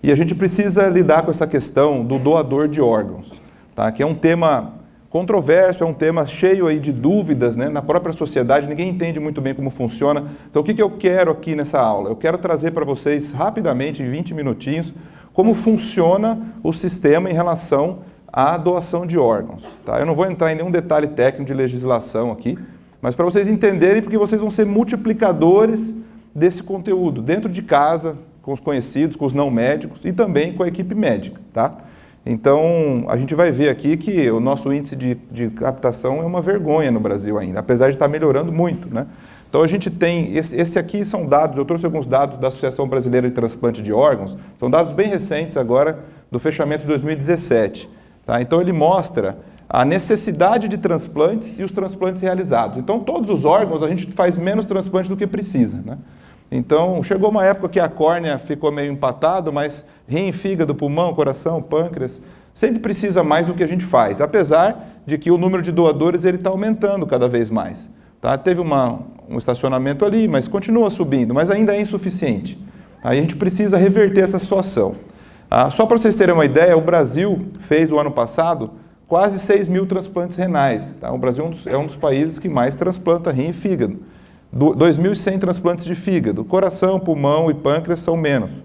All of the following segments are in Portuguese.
E a gente precisa lidar com essa questão do doador de órgãos, tá? Que é um tema controverso, é um tema cheio aí de dúvidas, né? Na própria sociedade, ninguém entende muito bem como funciona. Então, o que eu quero aqui nessa aula? Eu quero trazer para vocês, rapidamente, em 20 minutinhos, como funciona o sistema em relação à doação de órgãos, tá? Eu não vou entrar em nenhum detalhe técnico de legislação aqui, mas para vocês entenderem, porque vocês vão ser multiplicadores desse conteúdo, dentro de casa, com os conhecidos, com os não médicos e também com a equipe médica, tá? Então, a gente vai ver aqui que o nosso índice de captação é uma vergonha no Brasil ainda, apesar de estar melhorando muito, né? Então, a gente tem, esse aqui são dados, eu trouxe alguns dados da Associação Brasileira de Transplante de Órgãos, são dados bem recentes agora, do fechamento de 2017, tá? Então, ele mostra a necessidade de transplantes e os transplantes realizados. Então, todos os órgãos, a gente faz menos transplante do que precisa, né? Então, chegou uma época que a córnea ficou meio empatado, mas rim, fígado, pulmão, coração, pâncreas, sempre precisa mais do que a gente faz, apesar de que o número de doadores está aumentando cada vez mais, tá? Teve um estacionamento ali, mas continua subindo, mas ainda é insuficiente. Aí a gente precisa reverter essa situação. Só para vocês terem uma ideia, o Brasil fez, o ano passado, quase 6 mil transplantes renais, tá? O Brasil é um dos países que mais transplanta rim e fígado. 2.100 transplantes de fígado, coração, pulmão e pâncreas são menos.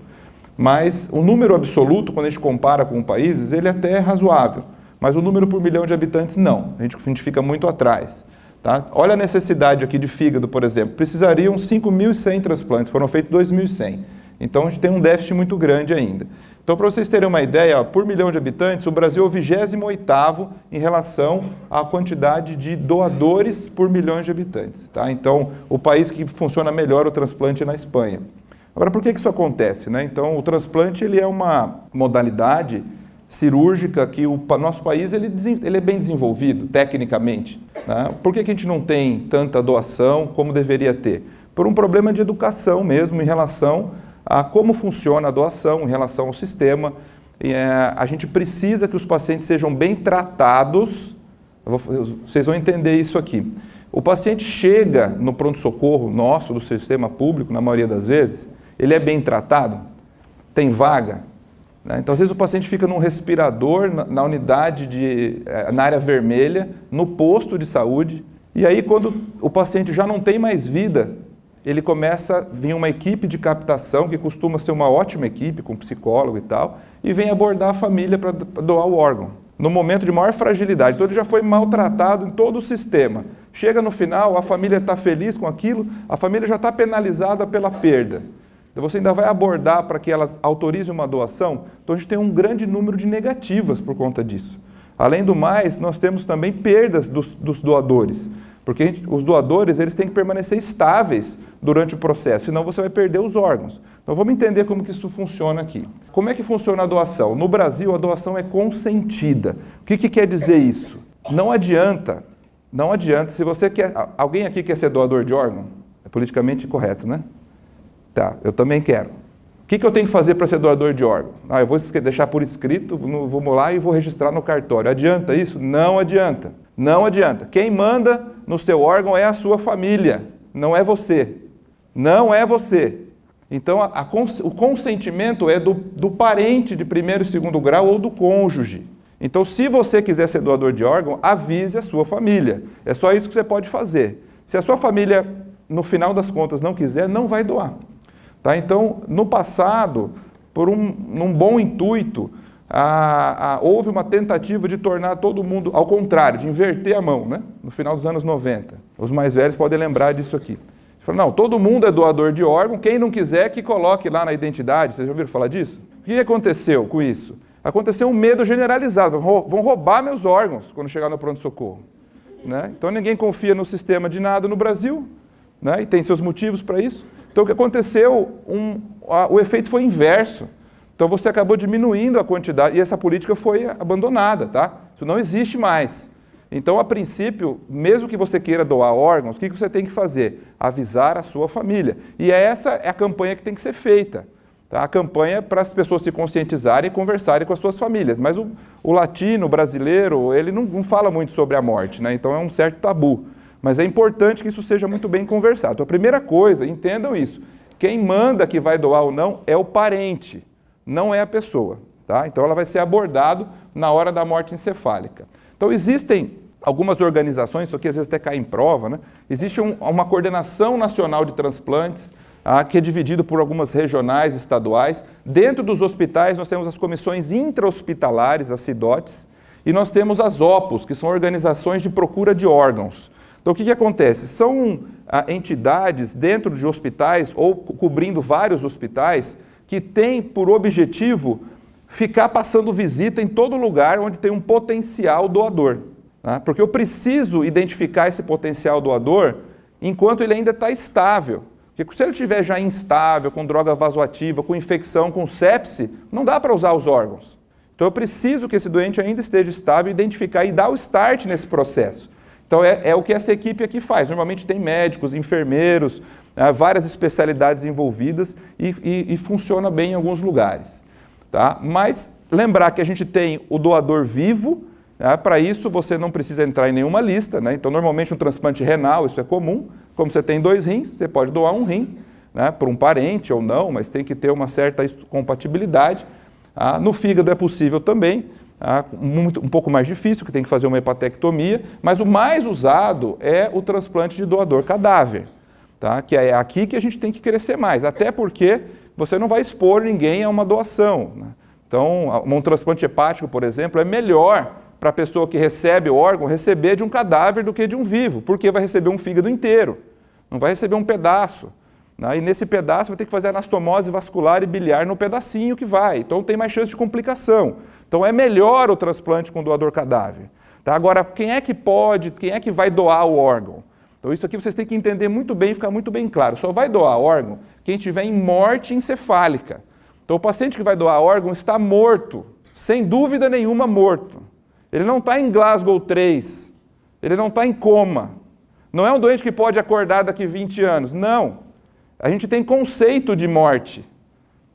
Mas o número absoluto, quando a gente compara com países, ele até é razoável. Mas o número por milhão de habitantes, não. A gente fica muito atrás, tá? Olha a necessidade aqui de fígado, por exemplo. Precisariam 5.100 transplantes, foram feitos 2.100. Então, a gente tem um déficit muito grande ainda. Então, para vocês terem uma ideia, por milhão de habitantes, o Brasil é o 28º em relação à quantidade de doadores por milhões de habitantes, tá? Então, o país que funciona melhor o transplante é na Espanha. Agora, por que isso acontece, né? Então, o transplante ele é uma modalidade cirúrgica que o nosso país ele é bem desenvolvido, tecnicamente, né? Por que a gente não tem tanta doação como deveria ter? Por um problema de educação mesmo em relação a como funciona a doação, em relação ao sistema. A gente precisa que os pacientes sejam bem tratados. Vocês vão entender isso aqui. O paciente chega no pronto-socorro nosso, do sistema público, na maioria das vezes, ele é bem tratado? Tem vaga? Né? Então, às vezes o paciente fica num respirador, na unidade, na área vermelha, no posto de saúde, e aí quando o paciente já não tem mais vida, ele começa a vir uma equipe de captação, que costuma ser uma ótima equipe, com psicólogo e tal, e vem abordar a família para doar o órgão. No momento de maior fragilidade, então ele já foi maltratado em todo o sistema. Chega no final, a família está feliz com aquilo, a família já está penalizada pela perda. Então você ainda vai abordar para que ela autorize uma doação, então a gente tem um grande número de negativas por conta disso. Além do mais, nós temos também perdas dos doadores. Porque os doadores eles têm que permanecer estáveis durante o processo, senão você vai perder os órgãos. Então vamos entender como que isso funciona aqui. Como é que funciona a doação? No Brasil, a doação é consentida. O que quer dizer isso? Não adianta, se você quer... Alguém aqui quer ser doador de órgão? É politicamente correto, né? Tá, eu também quero. O que eu tenho que fazer para ser doador de órgão? Eu vou deixar por escrito, vou lá e vou registrar no cartório. Adianta isso? Não adianta. Não adianta. Quem manda no seu órgão é a sua família, não é você. Não é você. Então, o consentimento é do parente de primeiro e segundo grau ou do cônjuge. Então, se você quiser ser doador de órgão, avise a sua família. É só isso que você pode fazer. Se a sua família, no final das contas, não quiser, não vai doar. Tá? Então, no passado, num bom intuito, houve uma tentativa de tornar todo mundo, ao contrário, de inverter a mão, né? No final dos anos 90. Os mais velhos podem lembrar disso aqui. Falaram, não, todo mundo é doador de órgão, quem não quiser que coloque lá na identidade. Vocês já ouviram falar disso? O que aconteceu com isso? Aconteceu um medo generalizado, vão roubar meus órgãos quando chegar no pronto-socorro. Né? Então ninguém confia no sistema de nada no Brasil, né? E tem seus motivos para isso. Então o que aconteceu, o efeito foi inverso. Então você acabou diminuindo a quantidade, e essa política foi abandonada, tá? Isso não existe mais. Então, a princípio, mesmo que você queira doar órgãos, o que você tem que fazer? Avisar a sua família. E essa é a campanha que tem que ser feita. Tá? A campanha é para as pessoas se conscientizarem e conversarem com as suas famílias. Mas o latino, o brasileiro, ele não fala muito sobre a morte, né? Então é um certo tabu. Mas é importante que isso seja muito bem conversado. Então, a primeira coisa, entendam isso, quem manda que vai doar ou não é o parente. não é a pessoa. Tá? Então ela vai ser abordado na hora da morte encefálica. Então existem algumas organizações, isso aqui às vezes até cai em prova, né? Existe uma coordenação nacional de transplantes, que é dividido por algumas regionais, estaduais. Dentro dos hospitais nós temos as comissões intra-hospitalares, as CIDOTs, e nós temos as OPOS, que são organizações de procura de órgãos. Então o que acontece? São entidades dentro de hospitais ou cobrindo vários hospitais que têm por objetivo ficar passando visita em todo lugar onde tem um potencial doador. Tá? Porque eu preciso identificar esse potencial doador enquanto ele ainda está estável. Porque se ele estiver já instável, com droga vasoativa, com infecção, com sepse, não dá para usar os órgãos. Então eu preciso que esse doente ainda esteja estável, identificar e dar o start nesse processo. Então é o que essa equipe aqui faz. Normalmente tem médicos, enfermeiros, várias especialidades envolvidas e funciona bem em alguns lugares. Tá? Mas lembrar que a gente tem o doador vivo, para isso você não precisa entrar em nenhuma lista, né? Então normalmente um transplante renal, isso é comum, como você tem 2 rins, você pode doar um rim, né, para um parente ou não, mas tem que ter uma certa compatibilidade. No fígado é possível também, um pouco mais difícil, que tem que fazer uma hepatectomia, mas o mais usado é o transplante de doador cadáver, tá? Que é aqui que a gente tem que crescer mais, até porque você não vai expor ninguém a uma doação, né? Então, um transplante hepático, por exemplo, é melhor para a pessoa que recebe o órgão receber de um cadáver do que de um vivo, porque vai receber um fígado inteiro, não vai receber um pedaço. E nesse pedaço vai ter que fazer anastomose vascular e biliar no pedacinho que vai, então tem mais chance de complicação. Então é melhor o transplante com doador cadáver. Tá? Agora, quem é que pode, quem é que vai doar o órgão? Então isso aqui vocês têm que entender muito bem e ficar muito bem claro. Só vai doar órgão quem estiver em morte encefálica. Então o paciente que vai doar órgão está morto, sem dúvida nenhuma morto. Ele não está em Glasgow 3, ele não está em coma. Não é um doente que pode acordar daqui 20 anos, não. A gente tem conceito de morte.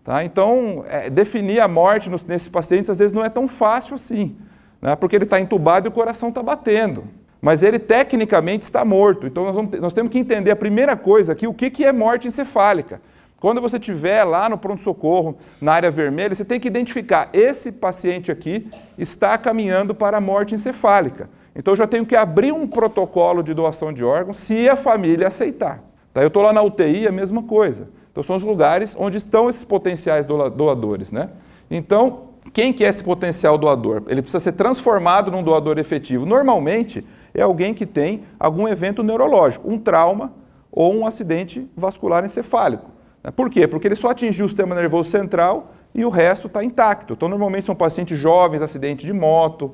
Tá? Então, definir a morte nesses pacientes às vezes não é tão fácil assim, né? Porque ele está entubado e o coração está batendo. Mas ele tecnicamente está morto. Então nós temos que entender a primeira coisa aqui, o que é morte encefálica. Quando você estiver lá no pronto-socorro, na área vermelha, você tem que identificar, esse paciente aqui está caminhando para a morte encefálica. Então eu já tenho que abrir um protocolo de doação de órgãos se a família aceitar. Tá? Eu estou lá na UTI, a mesma coisa. Então são os lugares onde estão esses potenciais doadores, né? Então, quem que é esse potencial doador? Ele precisa ser transformado num doador efetivo. Normalmente, é alguém que tem algum evento neurológico, um trauma ou um acidente vascular encefálico. Por quê? Porque ele só atingiu o sistema nervoso central e o resto está intacto. Então, normalmente são pacientes jovens, acidente de moto,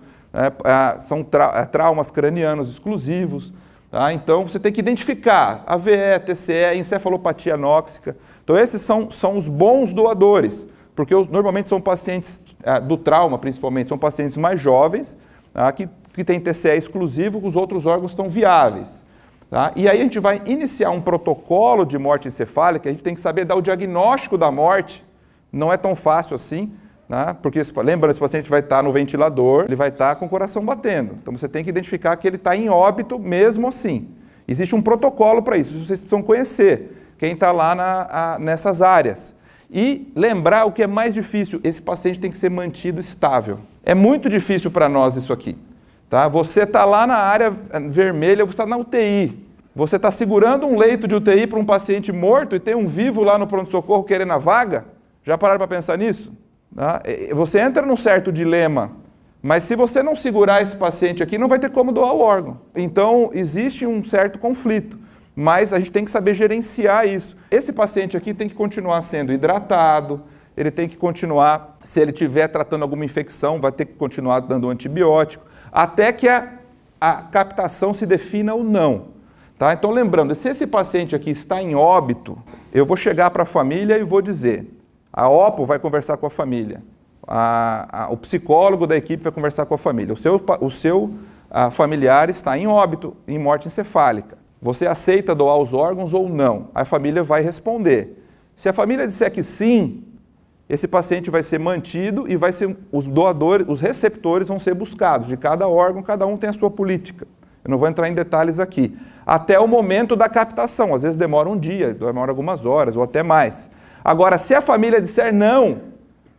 são traumas cranianos exclusivos. Tá? Então, você tem que identificar AVE, TCE, encefalopatia anóxica. Então, esses são os bons doadores, porque normalmente são pacientes do trauma, principalmente, são pacientes mais jovens, que têm TCE exclusivo, os outros órgãos estão viáveis. Tá? E aí a gente vai iniciar um protocolo de morte encefálica, a gente tem que saber dar o diagnóstico da morte, não é tão fácil assim, né? Porque, lembrando, esse paciente vai estar no ventilador, ele vai estar com o coração batendo. Então você tem que identificar que ele está em óbito mesmo assim. Existe um protocolo para isso, vocês precisam conhecer quem está lá nessas áreas. E lembrar o que é mais difícil, esse paciente tem que ser mantido estável. É muito difícil para nós isso aqui. Tá? Você está lá na área vermelha, você está na UTI. Você está segurando um leito de UTI para um paciente morto e tem um vivo lá no pronto-socorro querendo a vaga? Já pararam para pensar nisso? Tá? Você entra num certo dilema, mas se você não segurar esse paciente aqui, não vai ter como doar o órgão. Então, existe um certo conflito, mas a gente tem que saber gerenciar isso. Esse paciente aqui tem que continuar sendo hidratado, ele tem que continuar, se ele estiver tratando alguma infecção, vai ter que continuar dando um antibiótico, até que a captação se defina ou não. Tá? Então, lembrando, se esse paciente aqui está em óbito, eu vou chegar para a família e vou dizer, a OPO vai conversar com a família, o psicólogo da equipe vai conversar com a família, o seu familiar está em óbito, em morte encefálica. Você aceita doar os órgãos ou não? A família vai responder. Se a família disser que sim, esse paciente vai ser mantido e vai ser, os doadores, os receptores vão ser buscados. De cada órgão, cada um tem a sua política. Eu não vou entrar em detalhes aqui. Até o momento da captação. Às vezes demora um dia, demora algumas horas ou até mais. Agora, se a família disser não,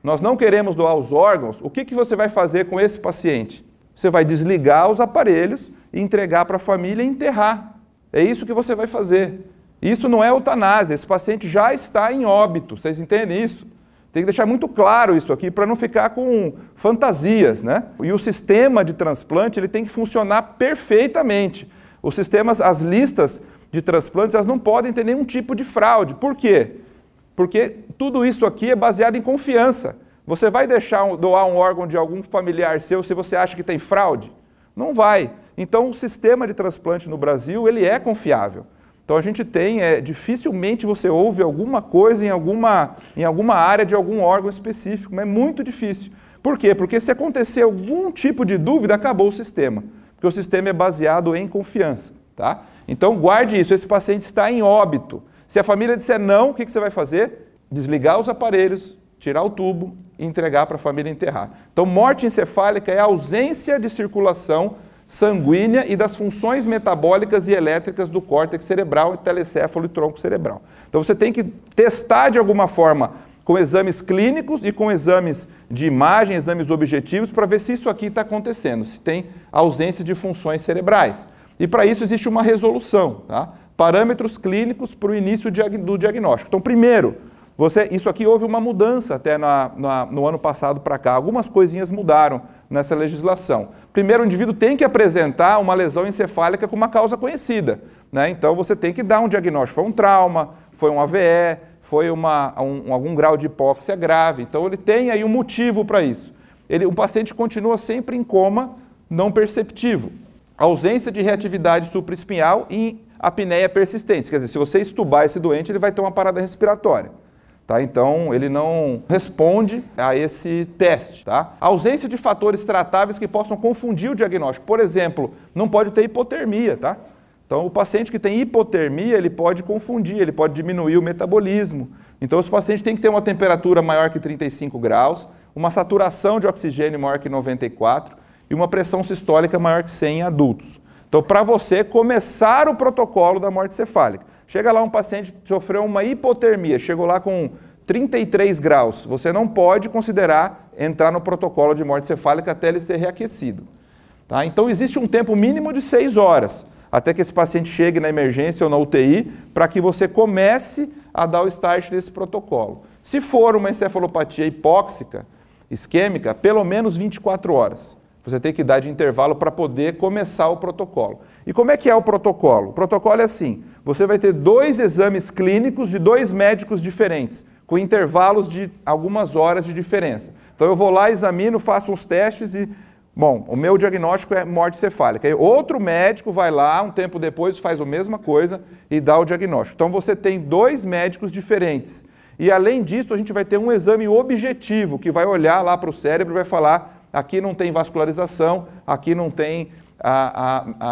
nós não queremos doar os órgãos, o que você vai fazer com esse paciente? Você vai desligar os aparelhos e entregar para a família e enterrar. É isso que você vai fazer. Isso não é eutanásia, esse paciente já está em óbito, vocês entendem isso? Tem que deixar muito claro isso aqui para não ficar com fantasias, né? E o sistema de transplante ele tem que funcionar perfeitamente. Os sistemas, as listas de transplantes, elas não podem ter nenhum tipo de fraude. Por quê? Porque tudo isso aqui é baseado em confiança. Você vai deixar doar um órgão de algum familiar seu se você acha que tem fraude? Não vai. Então o sistema de transplante no Brasil ele é confiável. Então a gente tem, dificilmente você ouve alguma coisa em alguma área de algum órgão específico, mas é muito difícil. Por quê? Porque se acontecer algum tipo de dúvida, acabou o sistema. Porque o sistema é baseado em confiança. Tá? Então guarde isso, esse paciente está em óbito. Se a família disser não, o que você vai fazer? Desligar os aparelhos, tirar o tubo e entregar para a família enterrar. Então morte encefálica é a ausência de circulação sanguínea e das funções metabólicas e elétricas do córtex cerebral, telecéfalo e tronco cerebral. Então você tem que testar de alguma forma com exames clínicos e com exames de imagem, exames objetivos, para ver se isso aqui está acontecendo, se tem ausência de funções cerebrais. E para isso existe uma resolução, tá? Parâmetros clínicos para o início do diagnóstico. Então primeiro, isso aqui houve uma mudança até no ano passado para cá. Algumas coisinhas mudaram nessa legislação. Primeiro, o indivíduo tem que apresentar uma lesão encefálica com uma causa conhecida, né? Então você tem que dar um diagnóstico. Foi um trauma, foi um AVE, foi algum grau de hipóxia grave. Então ele tem aí um motivo para isso. O paciente continua sempre em coma não perceptivo. Ausência de reatividade supraespinhal e apneia persistente. Quer dizer, se você estubar esse doente, ele vai ter uma parada respiratória. Tá? Então, ele não responde a esse teste. Tá? A ausência de fatores tratáveis que possam confundir o diagnóstico. Por exemplo, não pode ter hipotermia. Tá? Então, o paciente que tem hipotermia, ele pode confundir, ele pode diminuir o metabolismo. Então, os pacientes têm que ter uma temperatura maior que 35 graus, uma saturação de oxigênio maior que 94 e uma pressão sistólica maior que 100 em adultos. Então, para você começar o protocolo da morte cefálica, chega lá um paciente que sofreu uma hipotermia, chegou lá com 33 graus, você não pode considerar entrar no protocolo de morte cefálica até ele ser reaquecido. Tá? Então, existe um tempo mínimo de 6 horas, até que esse paciente chegue na emergência ou na UTI, para que você comece a dar o start desse protocolo. Se for uma encefalopatia hipóxica, isquêmica, pelo menos 24 horas. Você tem que dar de intervalo para poder começar o protocolo. E como é que é o protocolo? O protocolo é assim, você vai ter 2 exames clínicos de 2 médicos diferentes, com intervalos de algumas horas de diferença. Então eu vou lá, examino, faço uns testes e, bom, o meu diagnóstico é morte cefálica. Aí outro médico vai lá, um tempo depois, faz a mesma coisa e dá o diagnóstico. Então você tem 2 médicos diferentes. E além disso, a gente vai ter um exame objetivo, que vai olhar lá para o cérebro e vai falar: aqui não tem vascularização, aqui não tem,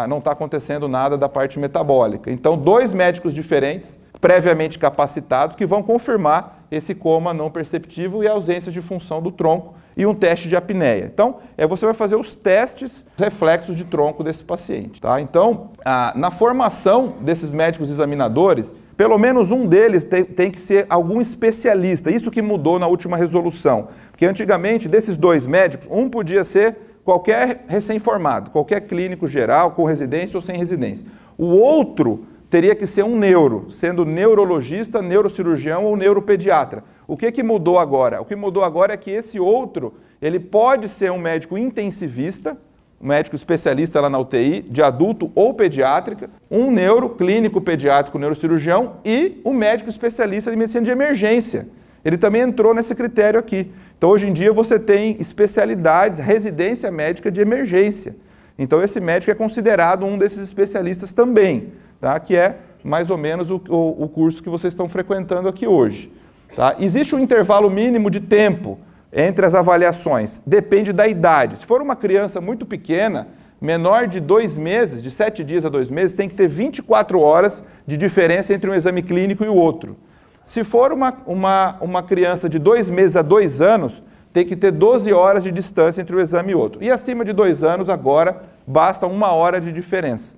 não está acontecendo nada da parte metabólica. Então, 2 médicos diferentes, previamente capacitados, que vão confirmar esse coma não perceptivo e a ausência de função do tronco e um teste de apneia. Então, você vai fazer os testes reflexos de tronco desse paciente. Tá? Então, na formação desses médicos examinadores, pelo menos um deles tem que ser algum especialista. Isso que mudou na última resolução. Porque antigamente, desses 2 médicos, um podia ser qualquer recém-formado, qualquer clínico geral, com residência ou sem residência. O outro teria que ser um neuro, sendo neurologista, neurocirurgião ou neuropediatra. O que mudou agora? O que mudou agora é que esse outro, ele pode ser um médico intensivista, um médico especialista lá na UTI, de adulto ou pediátrica, um neuro, clínico pediátrico, neurocirurgião e um médico especialista de medicina de emergência. Ele também entrou nesse critério aqui. Então, hoje em dia, você tem especialidades, residência médica de emergência. Então, esse médico é considerado um desses especialistas também, tá? Que é mais ou menos o curso que vocês estão frequentando aqui hoje. Tá? Existe um intervalo mínimo de tempo entre as avaliações, depende da idade. Se for uma criança muito pequena, menor de 2 meses, de 7 dias a 2 meses, tem que ter 24 horas de diferença entre um exame clínico e o outro. Se for uma criança de 2 meses a 2 anos, tem que ter 12 horas de distância entre um exame e outro. E acima de 2 anos, agora, basta 1 hora de diferença.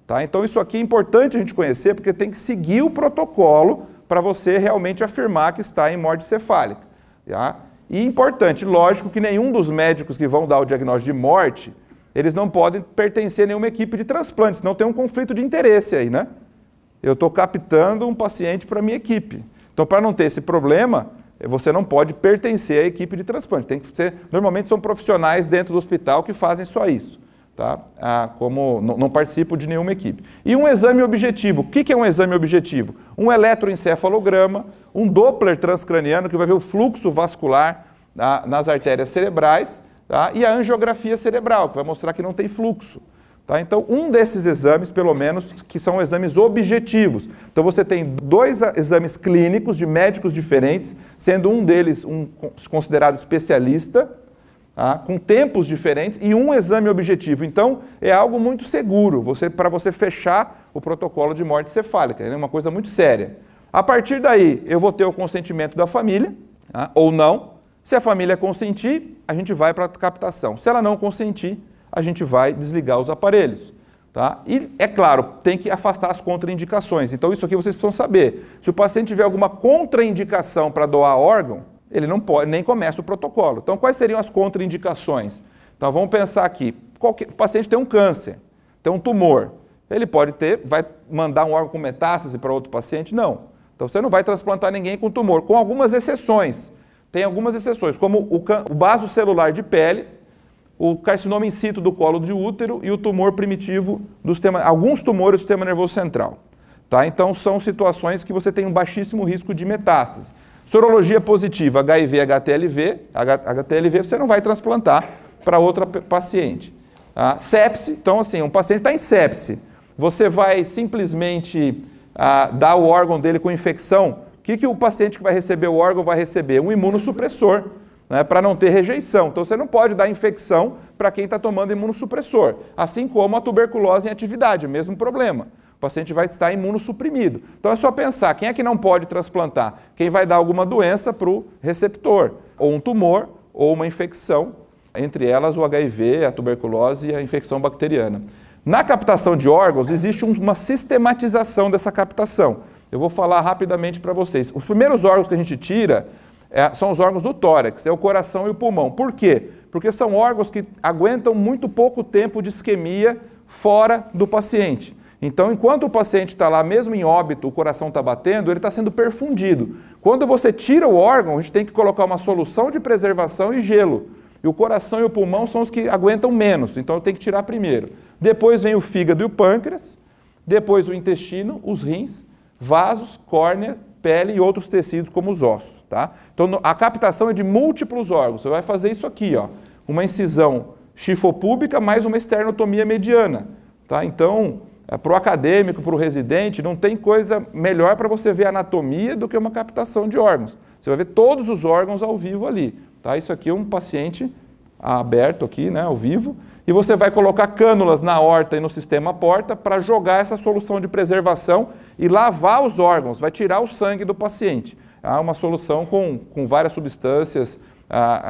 Tá? Então isso aqui é importante a gente conhecer, porque tem que seguir o protocolo para você realmente afirmar que está em morte cefálica. Tá? E importante, lógico que nenhum dos médicos que vão dar o diagnóstico de morte, eles não podem pertencer a nenhuma equipe de transplante, senão tem um conflito de interesse aí, né? Eu estou captando um paciente para a minha equipe. Então, para não ter esse problema, você não pode pertencer à equipe de transplante. Tem que ser, normalmente são profissionais dentro do hospital que fazem só isso. Tá? Como não participo de nenhuma equipe. E um exame objetivo. O que é um exame objetivo? Um eletroencefalograma, um Doppler transcraniano, que vai ver o fluxo vascular nas artérias cerebrais, tá? E a angiografia cerebral, que vai mostrar que não tem fluxo. Tá? Então, um desses exames, pelo menos, que são exames objetivos. Então, você tem 2 exames clínicos de médicos diferentes, sendo um deles considerado especialista, com tempos diferentes, e um exame objetivo. Então, é algo muito seguro para você fechar o protocolo de morte cefálica. É uma coisa muito séria. A partir daí, eu vou ter o consentimento da família, ou não. Se a família consentir, a gente vai para a captação. Se ela não consentir, a gente vai desligar os aparelhos. Tá? E, é claro, tem que afastar as contraindicações. Então, isso aqui vocês precisam saber. Se o paciente tiver alguma contraindicação para doar órgão, ele não pode, nem começa o protocolo. Então, quais seriam as contraindicações? Então, vamos pensar aqui. O paciente tem um câncer, tem um tumor. Ele vai mandar um órgão com metástase para outro paciente? Não. Então, você não vai transplantar ninguém com tumor, com algumas exceções. Tem algumas exceções, como o vaso celular de pele, o carcinoma in situ do colo de útero e o tumor primitivo alguns tumores do sistema nervoso central. Tá? Então, são situações que você tem um baixíssimo risco de metástase. Sorologia positiva, HIV, HTLV, você não vai transplantar para outra paciente. Tá? Sepse, então assim, um paciente está em sepse, você vai simplesmente dar o órgão dele com infecção. O que o paciente que vai receber o órgão vai receber? Um imunossupressor, né, para não ter rejeição. Então você não pode dar infecção para quem está tomando imunossupressor, assim como a tuberculose em atividade, o mesmo problema. O paciente vai estar imunossuprimido. Então é só pensar, quem é que não pode transplantar? Quem vai dar alguma doença para o receptor, ou um tumor, ou uma infecção, entre elas o HIV, a tuberculose e a infecção bacteriana. Na captação de órgãos, existe uma sistematização dessa captação. Eu vou falar rapidamente para vocês. Os primeiros órgãos que a gente tira são os órgãos do tórax, é o coração e o pulmão. Por quê? Porque são órgãos que aguentam muito pouco tempo de isquemia fora do paciente. Então, enquanto o paciente está lá, mesmo em óbito, o coração está batendo, ele está sendo perfundido. Quando você tira o órgão, a gente tem que colocar uma solução de preservação e gelo. E o coração e o pulmão são os que aguentam menos, então tem que tirar primeiro. Depois vem o fígado e o pâncreas, depois o intestino, os rins, vasos, córnea, pele e outros tecidos como os ossos. Tá? Então, a captação é de múltiplos órgãos. Você vai fazer isso aqui, ó, uma incisão chifopúbica mais uma esternotomia mediana. Tá? Então, para o acadêmico, para o residente, não tem coisa melhor para você ver a anatomia do que uma captação de órgãos. Você vai ver todos os órgãos ao vivo ali. Tá? Isso aqui é um paciente aberto aqui, né, ao vivo, e você vai colocar cânulas na aorta e no sistema porta para jogar essa solução de preservação e lavar os órgãos, vai tirar o sangue do paciente. Há uma solução com várias substâncias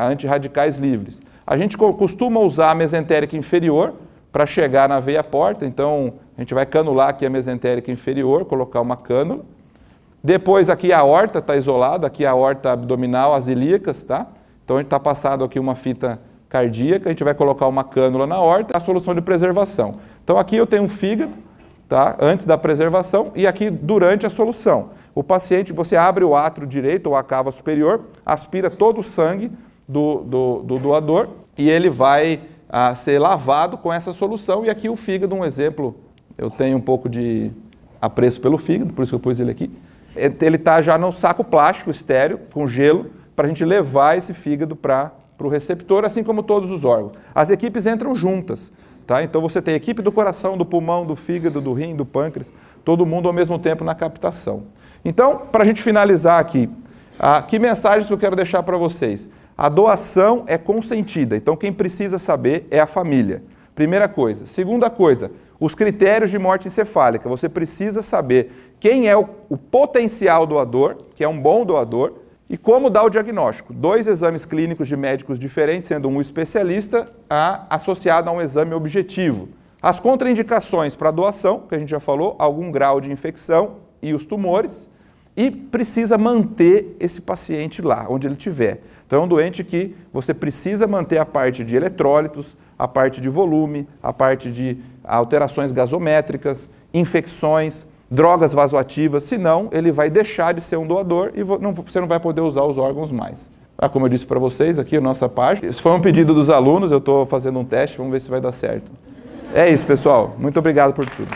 antirradicais livres. A gente costuma usar a mesentérica inferior para chegar na veia porta, então a gente vai canular aqui a mesentérica inferior, colocar uma cânula. Depois aqui a aorta está isolada, aqui a aorta abdominal, as ilíacas, tá? Então a gente está passado aqui uma fita cardíaca, a gente vai colocar uma cânula na aorta, a solução de preservação. Então aqui eu tenho um fígado, tá? Antes da preservação e aqui durante a solução. O paciente, você abre o átrio direito ou a cava superior, aspira todo o sangue do doador e ele vai ser lavado com essa solução. E aqui o fígado, um exemplo, eu tenho um pouco de apreço pelo fígado, por isso que eu pus ele aqui. Ele está já no saco plástico estéreo, com gelo, para a gente levar esse fígado para o receptor, assim como todos os órgãos. As equipes entram juntas, tá? Então você tem a equipe do coração, do pulmão, do fígado, do rim, do pâncreas, todo mundo ao mesmo tempo na captação. Então, para a gente finalizar aqui, que mensagens que eu quero deixar para vocês? A doação é consentida, então quem precisa saber é a família. Primeira coisa. Segunda coisa, os critérios de morte encefálica. Você precisa saber quem é o potencial doador, que é um bom doador, e como dar o diagnóstico. 2 exames clínicos de médicos diferentes, sendo um especialista associado a um exame objetivo. As contraindicações para a doação, que a gente já falou, algum grau de infecção e os tumores. e precisa manter esse paciente lá, onde ele estiver. Então é um doente que você precisa manter a parte de eletrólitos, a parte de volume, a parte de alterações gasométricas, infecções, drogas vasoativas, senão ele vai deixar de ser um doador e você não vai poder usar os órgãos mais. Como eu disse para vocês, aqui a nossa página. Isso foi um pedido dos alunos, eu estou fazendo um teste, vamos ver se vai dar certo. É isso, pessoal. Muito obrigado por tudo.